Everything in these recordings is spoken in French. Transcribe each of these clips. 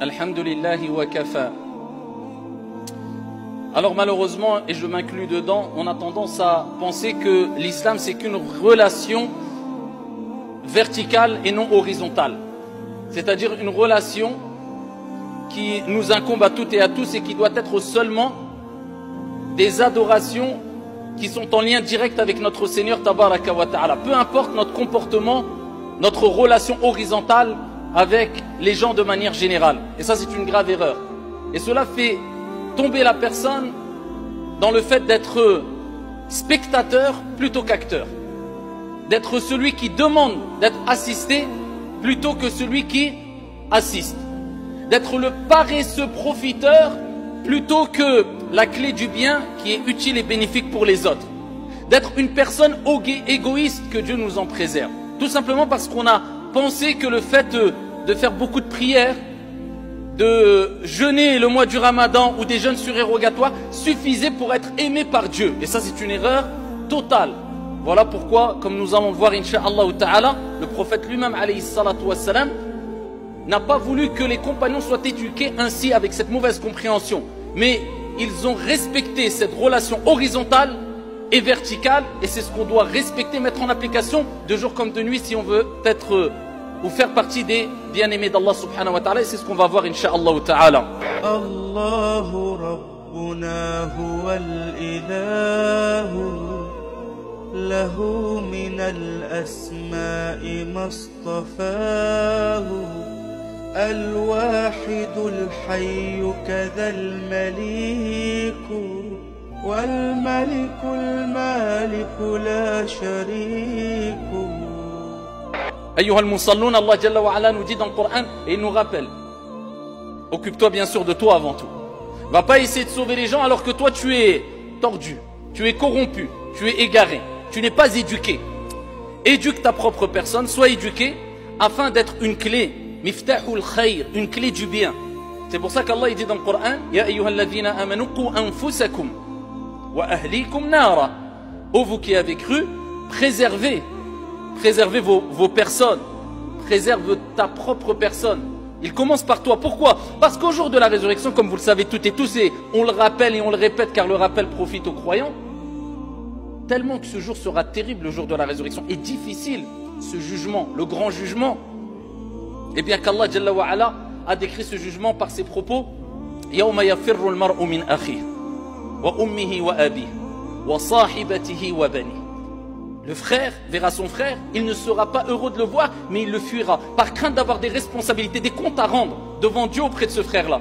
Alhamdulillahi wa kafa. Alors malheureusement, et je m'inclus dedans, on a tendance à penser que l'islam c'est qu'une relation verticale et non horizontale. C'est-à-dire une relation qui nous incombe à toutes et à tous et qui doit être seulement des adorations qui sont en lien direct avec notre Seigneur Tabaraka wa Ta'ala. Peu importe notre comportement, notre relation horizontale avec les gens de manière générale. Et ça c'est une grave erreur. Et cela fait tomber la personne dans le fait d'être spectateur plutôt qu'acteur. D'être celui qui demande d'être assisté plutôt que celui qui assiste. D'être le paresseux profiteur plutôt que la clé du bien qui est utile et bénéfique pour les autres. D'être une personne égoïste, que Dieu nous en préserve. Tout simplement parce qu'on a pensé que le fait de faire beaucoup de prières, de jeûner le mois du Ramadan ou des jeûnes surérogatoires suffisait pour être aimé par Dieu. Et ça c'est une erreur totale. Voilà pourquoi, comme nous allons le voir incha'Allah ta'ala, le prophète lui-même alayhi salatu wassalam n'a pas voulu que les compagnons soient éduqués ainsi avec cette mauvaise compréhension. Mais ils ont respecté cette relation horizontale et verticale et c'est ce qu'on doit respecter, mettre en application de jour comme de nuit si on veut être ou faire partie des bien-aimés d'Allah subhanahu wa ta'ala et c'est ce qu'on va voir incha'Allah ta'ala. Allahu Rabbuna huwal ilahu lahu minal asma'i mastafahu al-wahidul hayyu kadhal maliku wal malikul maliku la shariku. Ayyuhal musalloun, Allah Jalla wa Ala nous dit dans le Coran et il nous rappelle, occupe-toi bien sûr de toi avant tout. Va pas essayer de sauver les gens alors que toi tu es tordu, tu es corrompu, tu es égaré, tu n'es pas éduqué. Éduque ta propre personne, sois éduqué afin d'être une clé, miftahul khayr, une clé du bien. C'est pour ça qu'Allah dit dans le Coran, Ya ayyuhal ladhina amanu qu anfusakum wa ahlikum nara. Ô vous qui avez cru, préservez vos personnes, préserve ta propre personne. Il commence par toi. Pourquoi? Parce qu'au jour de la résurrection, comme vous le savez toutes et tous, et on le rappelle et on le répète car le rappel profite aux croyants, tellement que ce jour sera terrible, le jour de la résurrection, et difficile, ce jugement, le grand jugement. Et bien qu'Allah Jalla wa Ala a décrit ce jugement par ses propos, Yawma yafirru al-mar'u min akhihi wa ummihi wa abihi wa sahibatihi wa banihi. Le frère verra son frère, il ne sera pas heureux de le voir, mais il le fuira, par crainte d'avoir des responsabilités, des comptes à rendre devant Dieu auprès de ce frère-là.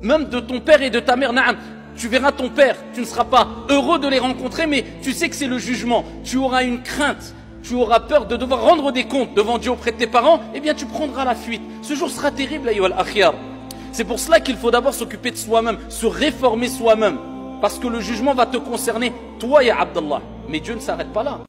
Même de ton père et de ta mère, naam, tu verras ton père, tu ne seras pas heureux de les rencontrer, mais tu sais que c'est le jugement, tu auras une crainte, tu auras peur de devoir rendre des comptes devant Dieu auprès de tes parents, eh bien tu prendras la fuite. Ce jour sera terrible, ayyuhal akhyar. C'est pour cela qu'il faut d'abord s'occuper de soi-même, se réformer soi-même. Parce que le jugement va te concerner, toi, ya Abdallah. Mais Dieu ne s'arrête pas là.